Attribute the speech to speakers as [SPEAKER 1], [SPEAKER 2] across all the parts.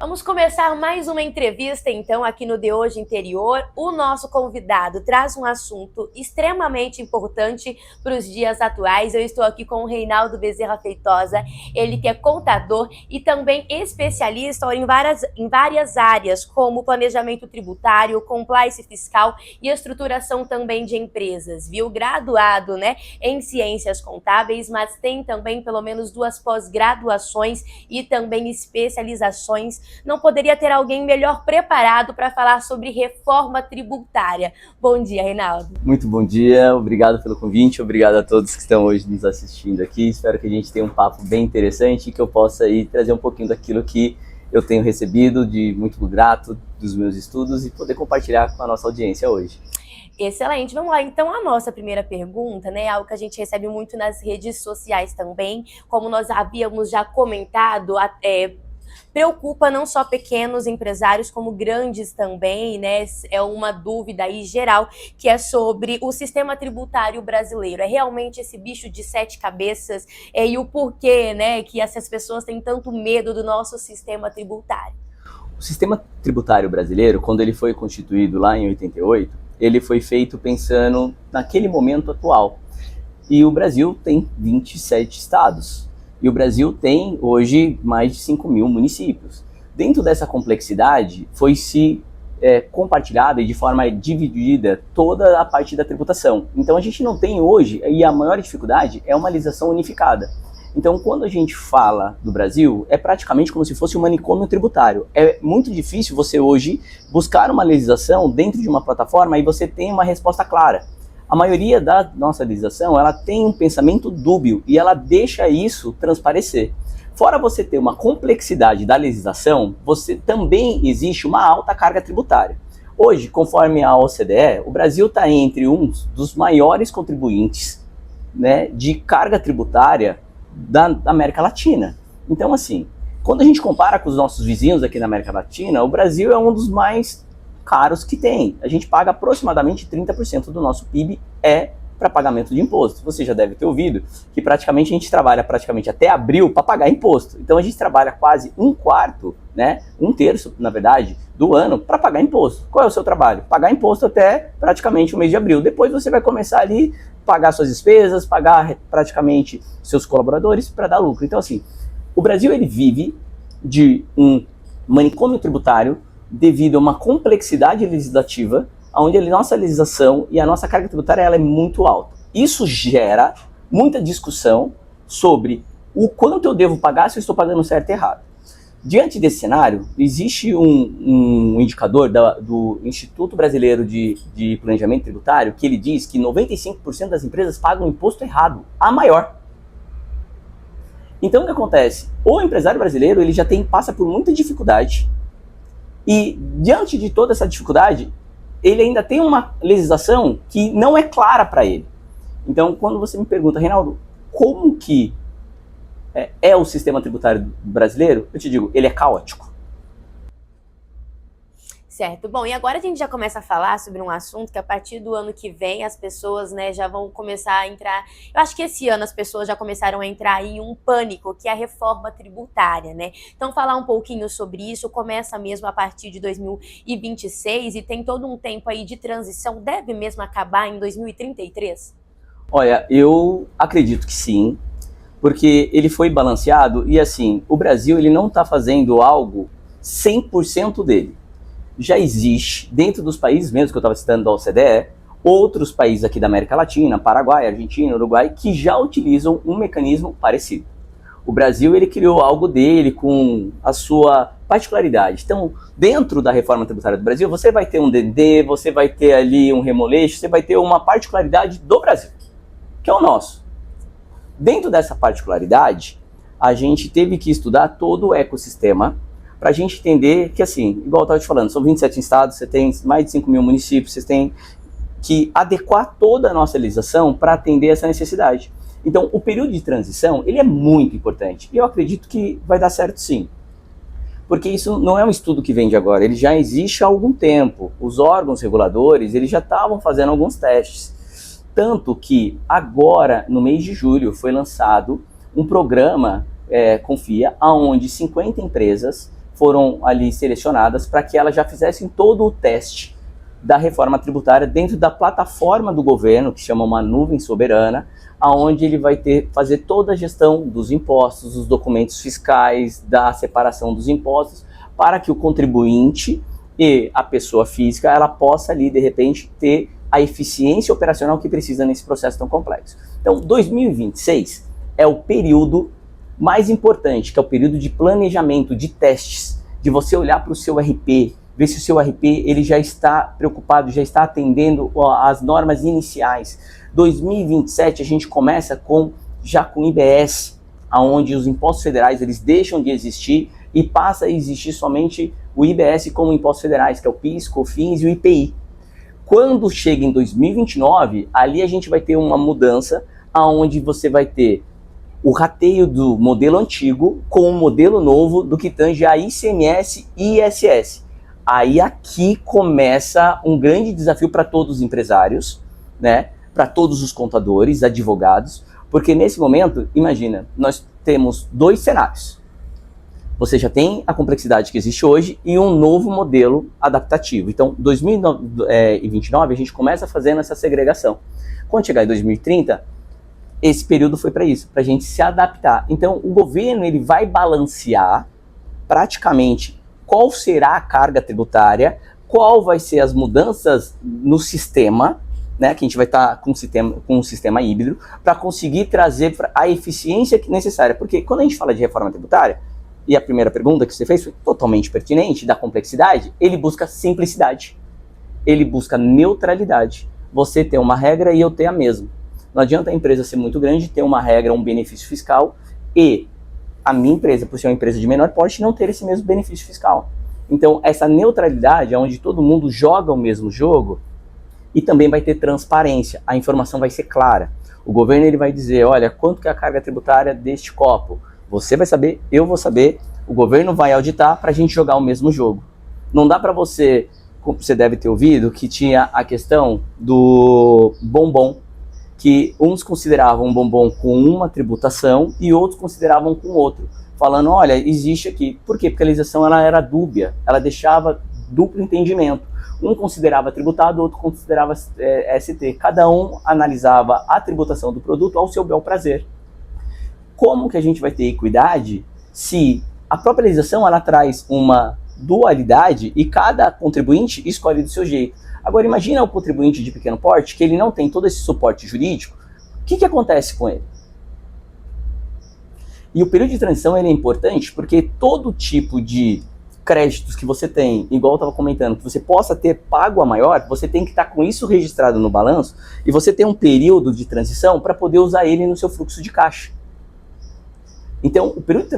[SPEAKER 1] Vamos começar mais uma entrevista, então, aqui no De Hoje Interior. O nosso convidado traz um assunto extremamente importante para os dias atuais. Eu estou aqui com o Reinaldo Bezerra Feitosa, ele que é contador e também especialista em várias áreas, como planejamento tributário, compliance fiscal e estruturação também de empresas, viu? Graduado, em ciências contábeis, mas tem também pelo menos 2 pós-graduações e também especializações. Não poderia ter alguém melhor preparado para falar sobre reforma tributária. Bom dia, Reinaldo.
[SPEAKER 2] Muito bom dia, obrigado pelo convite, obrigado a todos que estão hoje nos assistindo aqui. Espero que a gente tenha um papo bem interessante e que eu possa aí trazer um pouquinho daquilo que eu tenho recebido, de muito grato dos meus estudos e poder compartilhar com a nossa audiência hoje.
[SPEAKER 1] Excelente, vamos lá. Então, a nossa primeira pergunta, algo que a gente recebe muito nas redes sociais também, como nós havíamos já comentado, preocupa não só pequenos empresários, como grandes também, É uma dúvida aí geral, que é sobre o sistema tributário brasileiro. É realmente esse bicho de 7 cabeças? E o porquê, que essas pessoas têm tanto medo do nosso sistema tributário?
[SPEAKER 2] O sistema tributário brasileiro, quando ele foi constituído lá em 88, ele foi feito pensando naquele momento atual. E o Brasil tem 27 estados. E o Brasil tem hoje mais de 5.000 municípios. Dentro dessa complexidade, foi-se compartilhada e de forma dividida toda a parte da tributação. Então a gente não tem hoje, e a maior dificuldade é uma legislação unificada. Então quando a gente fala do Brasil, é praticamente como se fosse um manicômio tributário. É muito difícil você hoje buscar uma legislação dentro de uma plataforma e você tem uma resposta clara. A maioria da nossa legislação, ela tem um pensamento dúbio e ela deixa isso transparecer. Fora você ter uma complexidade da legislação, você também existe uma alta carga tributária. Hoje, conforme a OCDE, o Brasil está entre um dos maiores contribuintes, de carga tributária da América Latina. Então, assim, quando a gente compara com os nossos vizinhos aqui na América Latina, o Brasil é um dos mais caros que tem. A gente paga aproximadamente 30% do nosso PIB para pagamento de imposto. Você já deve ter ouvido que praticamente a gente trabalha até abril para pagar imposto. Então a gente trabalha quase um quarto, um terço, na verdade, do ano para pagar imposto. Qual é o seu trabalho? Pagar imposto até praticamente o mês de abril. Depois você vai começar ali pagar suas despesas, pagar praticamente seus colaboradores para dar lucro. Então assim, o Brasil ele vive de um manicômio tributário devido a uma complexidade legislativa, onde a nossa legislação e a nossa carga tributária ela é muito alta. Isso gera muita discussão sobre o quanto eu devo pagar, se eu estou pagando certo e errado. Diante desse cenário, existe um indicador do Instituto Brasileiro de Planejamento Tributário que ele diz que 95% das empresas pagam o imposto errado, a maior. Então o que acontece? O empresário brasileiro ele já passa por muita dificuldade. E diante de toda essa dificuldade, ele ainda tem uma legislação que não é clara para ele. Então, quando você me pergunta, Reinaldo, como que é o sistema tributário brasileiro? Eu te digo, ele é caótico.
[SPEAKER 1] Certo. Bom, e agora a gente já começa a falar sobre um assunto que a partir do ano que vem as pessoas, já vão começar a entrar... Eu acho que esse ano as pessoas já começaram a entrar em um pânico, que é a reforma tributária, Então, falar um pouquinho sobre isso, começa mesmo a partir de 2026 e tem todo um tempo aí de transição, deve mesmo acabar em 2033?
[SPEAKER 2] Olha, eu acredito que sim, porque ele foi balanceado e assim, o Brasil ele não está fazendo algo 100% dele. Já existe, dentro dos países mesmo que eu estava citando da OCDE, outros países aqui da América Latina, Paraguai, Argentina, Uruguai, que já utilizam um mecanismo parecido. O Brasil, ele criou algo dele com a sua particularidade. Então, dentro da reforma tributária do Brasil, você vai ter um DD, você vai ter ali um remolejo, você vai ter uma particularidade do Brasil, que é o nosso. Dentro dessa particularidade, a gente teve que estudar todo o ecossistema para a gente entender que, assim, igual eu estava te falando, são 27 estados, você tem mais de 5.000 municípios, você tem que adequar toda a nossa legislação para atender essa necessidade. Então, o período de transição, ele é muito importante. E eu acredito que vai dar certo sim. Porque isso não é um estudo que vem de agora, ele já existe há algum tempo. Os órgãos reguladores, eles já estavam fazendo alguns testes. Tanto que agora, no mês de julho, foi lançado um programa Confia, onde 50 empresas foram ali selecionadas para que elas já fizessem todo o teste da reforma tributária dentro da plataforma do governo, que chama uma nuvem soberana, aonde ele vai fazer toda a gestão dos impostos, dos documentos fiscais, da separação dos impostos, para que o contribuinte e a pessoa física ela possa ali, de repente, ter a eficiência operacional que precisa nesse processo tão complexo. Então, 2026 é o período mais importante, que é o período de planejamento, de testes, de você olhar para o seu RP, ver se o seu RP ele já está preocupado, já está atendendo as normas iniciais. 2027 a gente começa já com IBS, onde os impostos federais eles deixam de existir e passa a existir somente o IBS como impostos federais, que é o PIS, COFINS e o IPI. Quando chega em 2029, ali a gente vai ter uma mudança, onde você vai ter o rateio do modelo antigo com o modelo novo do que tange a ICMS e ISS. Aí aqui começa um grande desafio para todos os empresários, né? Para todos os contadores, advogados, porque nesse momento, imagina, nós temos dois cenários. Você já tem a complexidade que existe hoje e um novo modelo adaptativo. Então, 2029 a gente começa fazendo essa segregação. Quando chegar em 2030, esse período foi para isso, para a gente se adaptar. Então, o governo ele vai balancear praticamente qual será a carga tributária, qual vai ser as mudanças no sistema, né, que a gente vai estar com um sistema híbrido, para conseguir trazer a eficiência necessária. Porque quando a gente fala de reforma tributária, e a primeira pergunta que você fez foi totalmente pertinente, da complexidade, ele busca simplicidade, ele busca neutralidade. Você ter uma regra e eu ter a mesma. Não adianta a empresa ser muito grande, ter uma regra, um benefício fiscal, e a minha empresa, por ser uma empresa de menor porte, não ter esse mesmo benefício fiscal. Então, essa neutralidade, onde todo mundo joga o mesmo jogo, e também vai ter transparência, a informação vai ser clara. O governo ele vai dizer, olha, quanto que é a carga tributária deste copo? Você vai saber, eu vou saber, o governo vai auditar para a gente jogar o mesmo jogo. Não dá para você, como você deve ter ouvido, que tinha a questão do bombom, que uns consideravam um bombom com uma tributação e outros consideravam com outro, falando, olha, existe aqui. Por quê? Porque a legislação ela era dúbia, ela deixava duplo entendimento. Um considerava tributado, outro considerava ST. Cada um analisava a tributação do produto ao seu bel prazer. Como que a gente vai ter equidade se a própria legislação ela traz uma dualidade e cada contribuinte escolhe do seu jeito? Agora imagina o contribuinte de pequeno porte que ele não tem todo esse suporte jurídico, o que acontece com ele? E o período de transição ele é importante porque todo tipo de créditos que você tem, igual eu estava comentando, que você possa ter pago a maior, você tem que estar com isso registrado no balanço e você tem um período de transição para poder usar ele no seu fluxo de caixa. Então, o período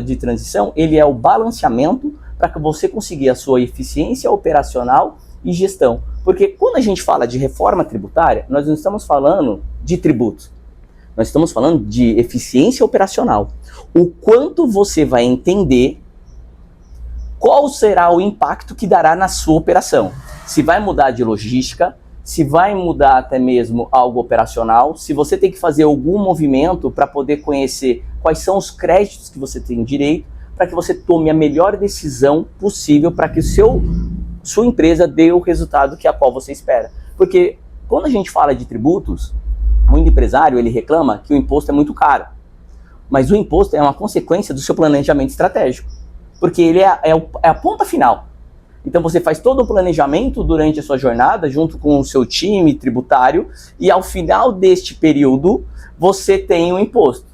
[SPEAKER 2] de transição ele é o balanceamento para que você conseguir a sua eficiência operacional e gestão. Porque quando a gente fala de reforma tributária, nós não estamos falando de tributo. Nós estamos falando de eficiência operacional. O quanto você vai entender qual será o impacto que dará na sua operação. Se vai mudar de logística, se vai mudar até mesmo algo operacional, se você tem que fazer algum movimento para poder conhecer quais são os créditos que você tem direito, para que você tome a melhor decisão possível para que sua empresa dê o resultado que a qual você espera. Porque quando a gente fala de tributos, muito empresário ele reclama que o imposto é muito caro. Mas o imposto é uma consequência do seu planejamento estratégico. Porque ele é a ponta final. Então você faz todo o planejamento durante a sua jornada, junto com o seu time tributário, e ao final deste período, você tem o imposto.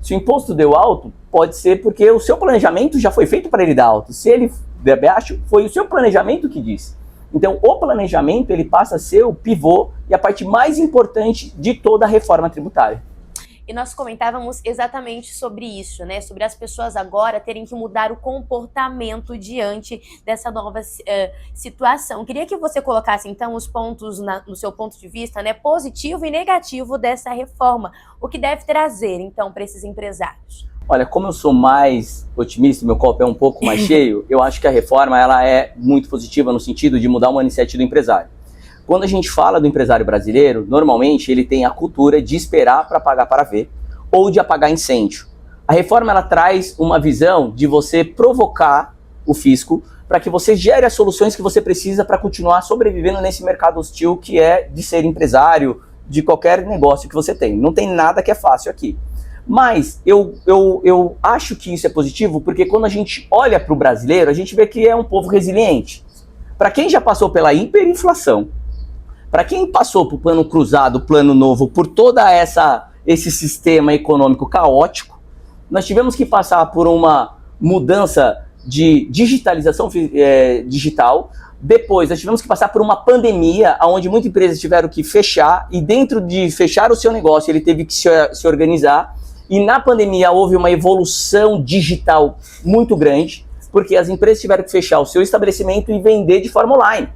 [SPEAKER 2] Se o imposto deu alto, pode ser porque o seu planejamento já foi feito para ele dar alto. Se ele der baixo, foi o seu planejamento que disse. Então o planejamento ele passa a ser o pivô e a parte mais importante de toda a reforma tributária.
[SPEAKER 1] E nós comentávamos exatamente sobre isso, né? Sobre as pessoas agora terem que mudar o comportamento diante dessa nova situação. Queria que você colocasse, então, os pontos, no seu ponto de vista, né, positivo e negativo dessa reforma. O que deve trazer, então, para esses empresários?
[SPEAKER 2] Olha, como eu sou mais otimista, meu copo é um pouco mais cheio, eu acho que a reforma ela é muito positiva no sentido de mudar o mindset do empresário. Quando a gente fala do empresário brasileiro, normalmente ele tem a cultura de esperar para pagar para ver ou de apagar incêndio. A reforma ela traz uma visão de você provocar o fisco para que você gere as soluções que você precisa para continuar sobrevivendo nesse mercado hostil que é de ser empresário, de qualquer negócio que você tem. Não tem nada que é fácil aqui. Mas eu acho que isso é positivo porque quando a gente olha para o brasileiro, a gente vê que é um povo resiliente. Para quem já passou pela hiperinflação, para quem passou por plano cruzado, plano novo, por toda esse sistema econômico caótico, nós tivemos que passar por uma mudança de digitalização digital. Depois, nós tivemos que passar por uma pandemia, onde muitas empresas tiveram que fechar, e dentro de fechar o seu negócio, ele teve que se organizar. E na pandemia houve uma evolução digital muito grande, porque as empresas tiveram que fechar o seu estabelecimento e vender de forma online.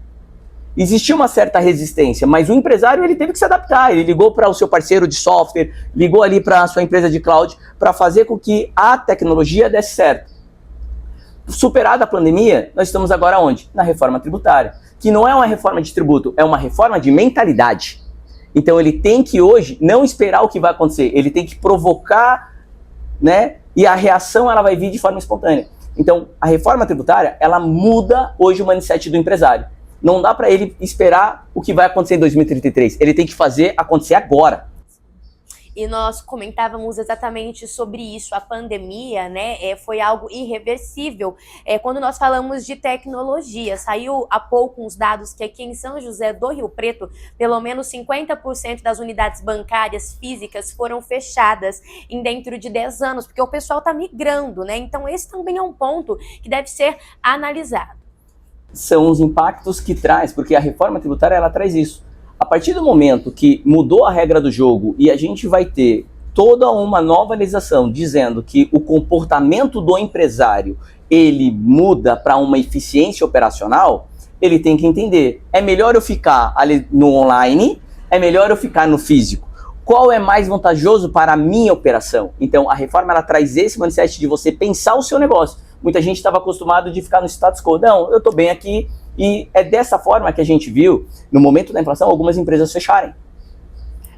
[SPEAKER 2] Existia uma certa resistência, mas o empresário ele teve que se adaptar. Ele ligou para o seu parceiro de software, ligou ali para a sua empresa de cloud, para fazer com que a tecnologia desse certo. Superada a pandemia, nós estamos agora onde? Na reforma tributária, que não é uma reforma de tributo, é uma reforma de mentalidade. Então ele tem que hoje não esperar o que vai acontecer, ele tem que provocar, né? E a reação ela vai vir de forma espontânea. Então a reforma tributária, ela muda hoje o mindset do empresário. Não dá para ele esperar o que vai acontecer em 2033, ele tem que fazer acontecer agora.
[SPEAKER 1] E nós comentávamos exatamente sobre isso. A pandemia, né, foi algo irreversível. Quando nós falamos de tecnologia, saiu há pouco uns dados que aqui em São José do Rio Preto, pelo menos 50% das unidades bancárias físicas foram fechadas em dentro de 10 anos, porque o pessoal está migrando, né? Então esse também é um ponto que deve ser analisado.
[SPEAKER 2] São os impactos que traz, porque a reforma tributária ela traz isso. A partir do momento que mudou a regra do jogo e a gente vai ter toda uma nova legislação dizendo que o comportamento do empresário ele muda para uma eficiência operacional, ele tem que entender, é melhor eu ficar ali no online, é melhor eu ficar no físico. Qual é mais vantajoso para a minha operação? Então a reforma ela traz esse mindset de você pensar o seu negócio. Muita gente estava acostumado de ficar no status quo. Não, eu estou bem aqui. E é dessa forma que a gente viu, no momento da inflação, algumas empresas fecharem.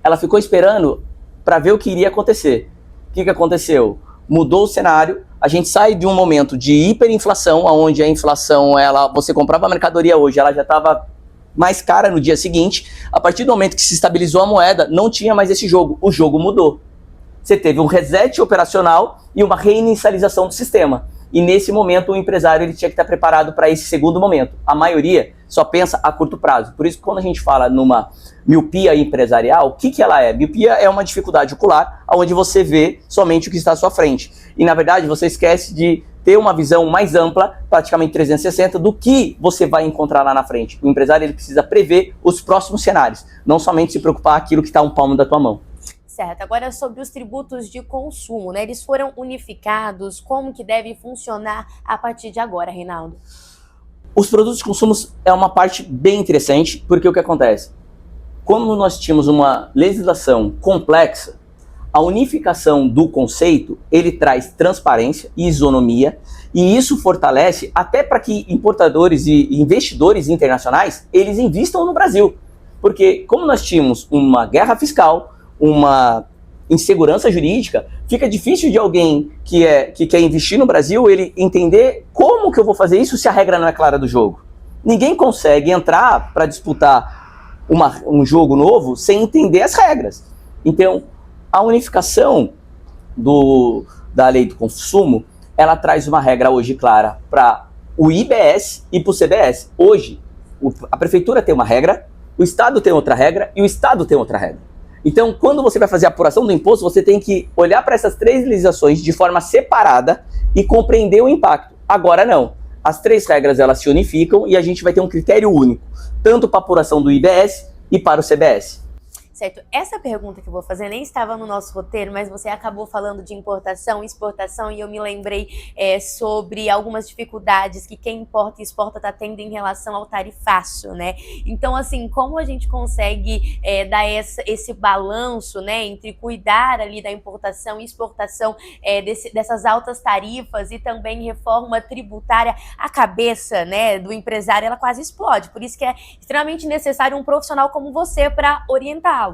[SPEAKER 2] Ela ficou esperando para ver o que iria acontecer. O que aconteceu? Mudou o cenário, a gente sai de um momento de hiperinflação, onde a inflação, você comprava a mercadoria hoje, ela já estava mais cara no dia seguinte. A partir do momento que se estabilizou a moeda, não tinha mais esse jogo. O jogo mudou. Você teve um reset operacional e uma reinicialização do sistema. E nesse momento o empresário ele tinha que estar preparado para esse segundo momento. A maioria só pensa a curto prazo. Por isso que quando a gente fala numa miopia empresarial, o que ela é? Miopia é uma dificuldade ocular onde você vê somente o que está à sua frente. E na verdade você esquece de ter uma visão mais ampla, praticamente 360, do que você vai encontrar lá na frente. O empresário ele precisa prever os próximos cenários, não somente se preocupar com aquilo que está a um palmo da tua mão.
[SPEAKER 1] Certo. Agora sobre os tributos de consumo, né? Eles foram unificados, como que deve funcionar a partir de agora, Reinaldo?
[SPEAKER 2] Os produtos de consumo é uma parte bem interessante, porque o que acontece? Como nós tínhamos uma legislação complexa, a unificação do conceito, ele traz transparência e isonomia, e isso fortalece até para que importadores e investidores internacionais, eles investam no Brasil. Porque como nós tínhamos uma guerra fiscal, uma insegurança jurídica, fica difícil de alguém que quer investir no Brasil, ele entender como que eu vou fazer isso se a regra não é clara do jogo. Ninguém consegue entrar para disputar um jogo novo sem entender as regras. Então, a unificação da lei do consumo, ela traz uma regra hoje clara para o IBS e para o CBS. Hoje, a prefeitura tem uma regra, o Estado tem outra regra e o Estado tem outra regra. Então, quando você vai fazer a apuração do imposto, você tem que olhar para essas três legislações de forma separada e compreender o impacto. Agora não. As três regras elas se unificam e a gente vai ter um critério único, tanto para a apuração do IBS e para o CBS.
[SPEAKER 1] Certo. Essa pergunta que eu vou fazer nem estava no nosso roteiro, mas você acabou falando de importação e exportação e eu me lembrei sobre algumas dificuldades que quem importa e exporta está tendo em relação ao tarifaço, né? Então, assim, como a gente consegue dar esse balanço, né, entre cuidar ali da importação e exportação dessas altas tarifas e também reforma tributária, a cabeça, né, do empresário, ela quase explode. Por isso que é extremamente necessário um profissional como você para orientá-lo.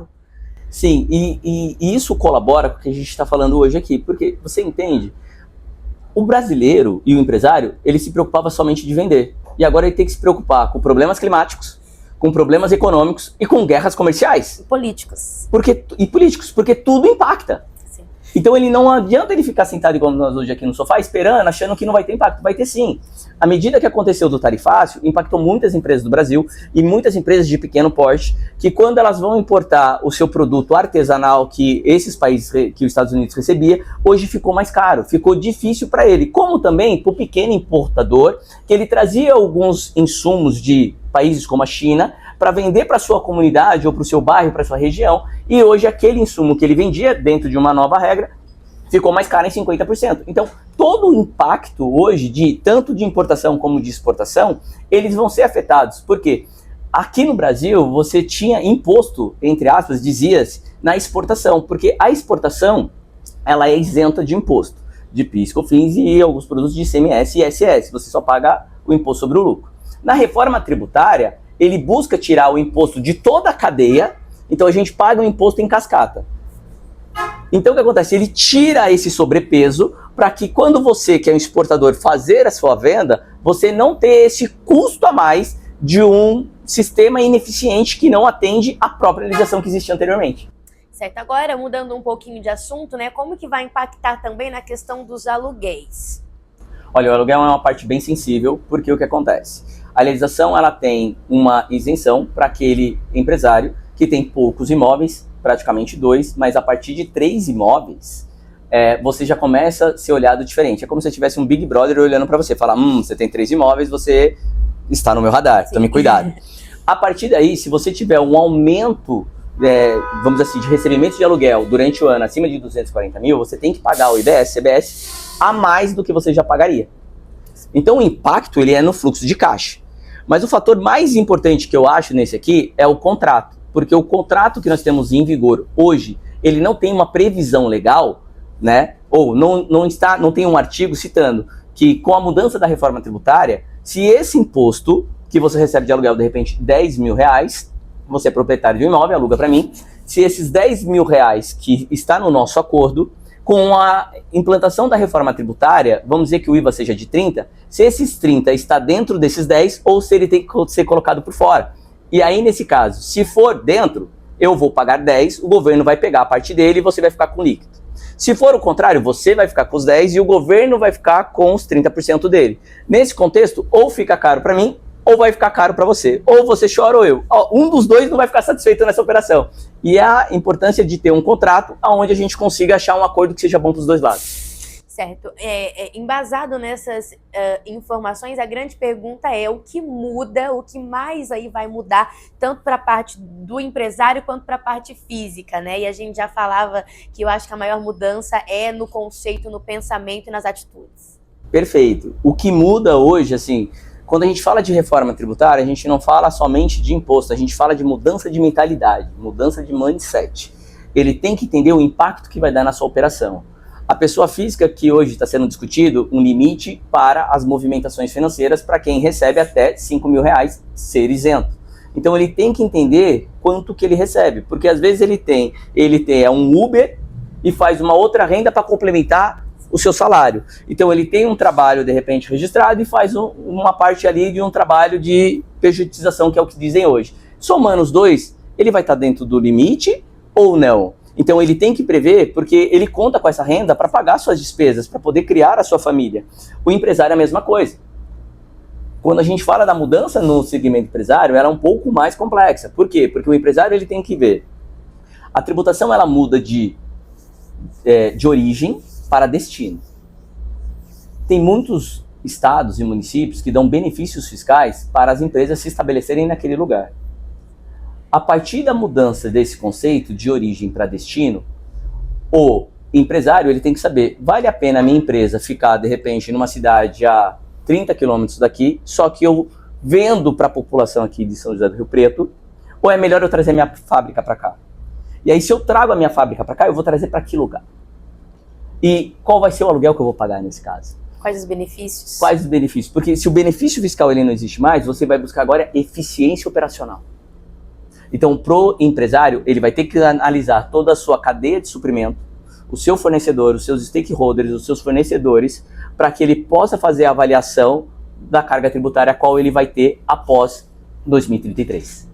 [SPEAKER 2] Sim, e isso colabora com o que a gente está falando hoje aqui, porque você entende, O brasileiro e o empresário, ele se preocupava somente de vender. E agora ele tem que se preocupar com problemas climáticos, com problemas econômicos e com guerras comerciais.
[SPEAKER 1] Políticos.
[SPEAKER 2] E políticos, porque tudo impacta.
[SPEAKER 1] Sim.
[SPEAKER 2] Então ele não adianta ele ficar sentado igual nós hoje aqui no sofá, esperando, achando que não vai ter impacto. Vai ter sim. À medida que aconteceu do tarifácio, impactou muitas empresas do Brasil e muitas empresas de pequeno porte, que quando elas vão importar o seu produto artesanal que esses países, que os Estados Unidos recebia, hoje ficou mais caro, ficou difícil para ele. Como também para o pequeno importador, que ele trazia alguns insumos de países como a China, para vender para sua comunidade ou para o seu bairro, para sua região, e hoje aquele insumo que ele vendia dentro de uma nova regra ficou mais caro em 50%. Então, todo o impacto hoje, tanto de importação como de exportação, eles vão ser afetados. Por quê? Aqui no Brasil, você tinha imposto, entre aspas, dizia-se, na exportação, porque a exportação ela é isenta de imposto, de PIS, COFINS e alguns produtos de ICMS e ISS, você só paga o imposto sobre o lucro. Na reforma tributária, ele busca tirar o imposto de toda a cadeia, então a gente paga o imposto em cascata. Então o que acontece? Ele tira esse sobrepeso para que quando você, que é um exportador, fazer a sua venda, você não tenha esse custo a mais de um sistema ineficiente que não atende à própria legislação que existia anteriormente.
[SPEAKER 1] Certo, agora mudando um pouquinho de assunto, né? Como que vai impactar também na questão dos aluguéis?
[SPEAKER 2] Olha, o aluguel é uma parte bem sensível, porque o que acontece? A legislação ela tem uma isenção para aquele empresário que tem poucos imóveis, praticamente 2, mas a partir de 3 imóveis, você já começa a ser olhado diferente. É como se tivesse um Big Brother olhando para você, fala, você tem 3 imóveis, você está no meu radar, tome cuidado. A partir daí, se você tiver um aumento, vamos dizer assim, de recebimento de aluguel durante o ano acima de 240 mil, você tem que pagar o IBS, CBS a mais do que você já pagaria. Então o impacto ele é no fluxo de caixa. Mas o fator mais importante que eu acho nesse aqui é o contrato. Porque o contrato que nós temos em vigor hoje, ele não tem uma previsão legal, né? Ou não tem um artigo citando que com a mudança da reforma tributária, se esse imposto que você recebe de aluguel, de repente, 10 mil reais, você é proprietário de um imóvel, aluga para mim, se esses 10 mil reais que está no nosso acordo, com a implantação da reforma tributária, vamos dizer que o IVA seja de 30, se esses 30 está dentro desses 10 ou se ele tem que ser colocado por fora. E aí, nesse caso, se for dentro, eu vou pagar 10, o governo vai pegar a parte dele e você vai ficar com líquido. Se for o contrário, você vai ficar com os 10 e o governo vai ficar com os 30% dele. Nesse contexto, ou fica caro para mim, ou vai ficar caro para você. Ou você chora ou eu. Um dos dois não vai ficar satisfeito nessa operação. E a importância de ter um contrato onde a gente consiga achar um acordo que seja bom para os dois lados.
[SPEAKER 1] Certo. Embasado nessas informações, a grande pergunta é o que muda, o que mais aí vai mudar, tanto para a parte do empresário quanto para a parte física, né? E a gente já falava que eu acho que a maior mudança é no conceito, no pensamento e nas atitudes.
[SPEAKER 2] Perfeito. O que muda hoje, assim, quando a gente fala de reforma tributária, a gente não fala somente de imposto, a gente fala de mudança de mentalidade, mudança de mindset. Ele tem que entender o impacto que vai dar na sua operação. A pessoa física que hoje está sendo discutido, um limite para as movimentações financeiras para quem recebe até 5 mil reais ser isento. Então ele tem que entender quanto que ele recebe, porque às vezes ele tem um Uber e faz uma outra renda para complementar o seu salário. Então ele tem um trabalho de repente registrado e faz uma parte ali de um trabalho de pejotização, que é o que dizem hoje. Somando os dois, ele vai estar dentro do limite ou não? Então ele tem que prever, porque ele conta com essa renda para pagar suas despesas, para poder criar a sua família. O empresário é a mesma coisa. Quando a gente fala da mudança no segmento empresário, ela é um pouco mais complexa. Por quê? Porque o empresário ele tem que ver. A tributação ela muda de origem para destino. Tem muitos estados e municípios que dão benefícios fiscais para as empresas se estabelecerem naquele lugar. A partir da mudança desse conceito de origem para destino, o empresário ele tem que saber, vale a pena a minha empresa ficar, de repente, numa cidade a 30 quilômetros daqui, só que eu vendo para a população aqui de São José do Rio Preto, ou é melhor eu trazer minha fábrica para cá? E aí, se eu trago a minha fábrica para cá, eu vou trazer para que lugar? E qual vai ser o aluguel que eu vou pagar nesse caso?
[SPEAKER 1] Quais os benefícios?
[SPEAKER 2] Quais os benefícios? Porque se o benefício fiscal ele não existe mais, você vai buscar agora eficiência operacional. Então, pro empresário, ele vai ter que analisar toda a sua cadeia de suprimento, o seu fornecedor, os seus stakeholders, os seus fornecedores, para que ele possa fazer a avaliação da carga tributária a qual ele vai ter após 2033.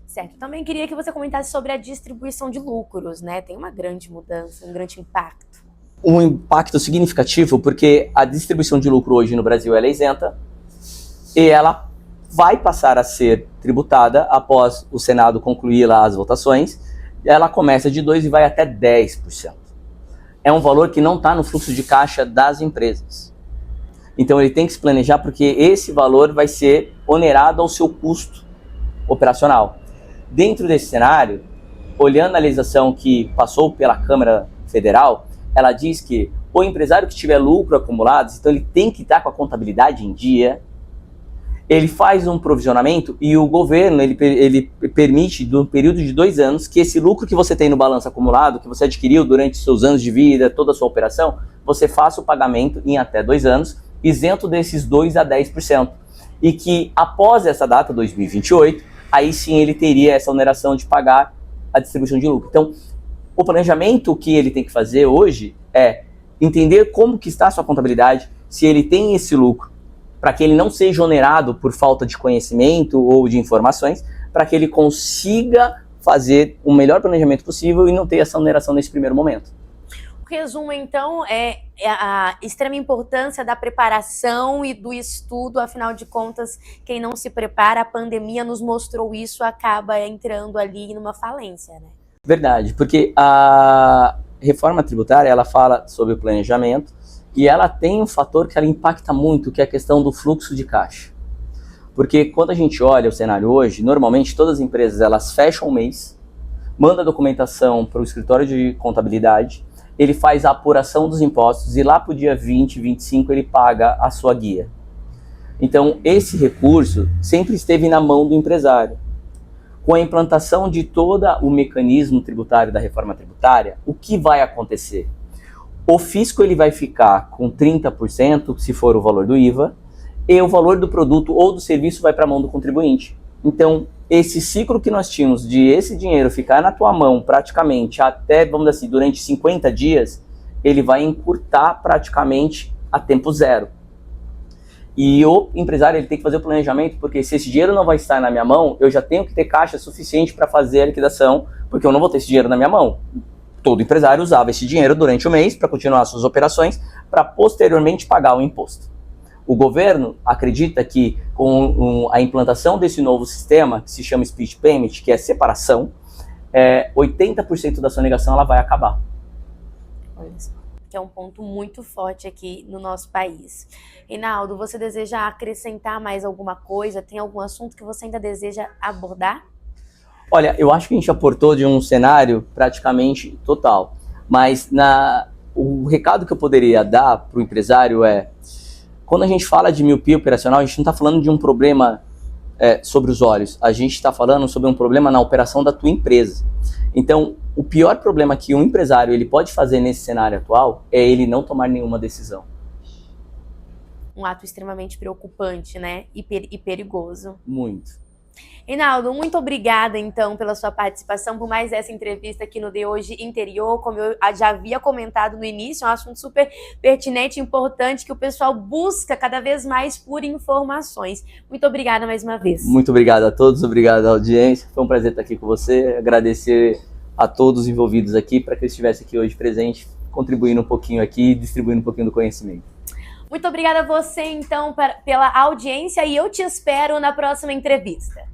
[SPEAKER 1] Certo. Também queria que você comentasse sobre a distribuição de lucros, né? Tem uma grande mudança, um grande impacto.
[SPEAKER 2] Um impacto significativo porque a distribuição de lucro hoje no Brasil ela é isenta e ela vai passar a ser tributada após o Senado concluir lá as votações. Ela começa de 2% e vai até 10%. É um valor que não está no fluxo de caixa das empresas. Então ele tem que se planejar porque esse valor vai ser onerado ao seu custo operacional. Dentro desse cenário, olhando a legislação que passou pela Câmara Federal, ela diz que o empresário que tiver lucro acumulado, então ele tem que estar com a contabilidade em dia, ele faz um provisionamento e o governo ele permite, no período de 2 anos, que esse lucro que você tem no balanço acumulado, que você adquiriu durante seus anos de vida, toda a sua operação, você faça o pagamento em até 2 anos, isento desses 2% a 10%. E que após essa data, 2028, aí sim ele teria essa oneração de pagar a distribuição de lucro. Então, o planejamento que ele tem que fazer hoje é entender como que está a sua contabilidade, se ele tem esse lucro, para que ele não seja onerado por falta de conhecimento ou de informações, para que ele consiga fazer o melhor planejamento possível e não ter essa oneração nesse primeiro momento.
[SPEAKER 1] O resumo, então, é a extrema importância da preparação e do estudo. Afinal de contas, quem não se prepara, a pandemia nos mostrou isso, acaba entrando ali numa falência, né?
[SPEAKER 2] Verdade, porque a reforma tributária, ela fala sobre o planejamento e ela tem um fator que ela impacta muito, que é a questão do fluxo de caixa. Porque quando a gente olha o cenário hoje, normalmente todas as empresas, elas fecham o mês, mandam a documentação para o escritório de contabilidade, ele faz a apuração dos impostos e lá para o dia 20, 25 ele paga a sua guia. Então esse recurso sempre esteve na mão do empresário. Com a implantação de todo o mecanismo tributário da reforma tributária, o que vai acontecer? O fisco ele vai ficar com 30%, se for o valor do IVA, e o valor do produto ou do serviço vai para a mão do contribuinte. Então, esse ciclo que nós tínhamos de esse dinheiro ficar na tua mão praticamente até, vamos dizer assim, durante 50 dias, ele vai encurtar praticamente a tempo zero. E o empresário ele tem que fazer o planejamento, porque se esse dinheiro não vai estar na minha mão, eu já tenho que ter caixa suficiente para fazer a liquidação, porque eu não vou ter esse dinheiro na minha mão. Todo empresário usava esse dinheiro durante o mês para continuar suas operações, para posteriormente pagar o imposto. O governo acredita que com a implantação desse novo sistema, que se chama Split Payment, que é separação, 80% da sonegação ela vai acabar.
[SPEAKER 1] Olha só, que é um ponto muito forte aqui no nosso país. Reinaldo, você deseja acrescentar mais alguma coisa? Tem algum assunto que você ainda deseja abordar?
[SPEAKER 2] Olha, eu acho que a gente aportou de um cenário praticamente total, mas o recado que eu poderia dar para o empresário é: quando a gente fala de miopia operacional, a gente não está falando de um problema sobre os olhos, a gente está falando sobre um problema na operação da tua empresa. Então, o pior problema que um empresário ele pode fazer nesse cenário atual é ele não tomar nenhuma decisão.
[SPEAKER 1] Um ato extremamente preocupante, né? E perigoso.
[SPEAKER 2] Muito.
[SPEAKER 1] Reinaldo, muito obrigada, então, pela sua participação, por mais essa entrevista aqui no De Hoje Interior. Como eu já havia comentado no início, é um assunto super pertinente e importante que o pessoal busca cada vez mais por informações. Muito obrigada mais uma vez.
[SPEAKER 2] Muito obrigado a todos, obrigado à audiência. Foi um prazer estar aqui com você. Agradecer a todos os envolvidos aqui para que eles estivessem aqui hoje presente, contribuindo um pouquinho aqui, distribuindo um pouquinho do conhecimento.
[SPEAKER 1] Muito obrigada a você, então, pela audiência e eu te espero na próxima entrevista.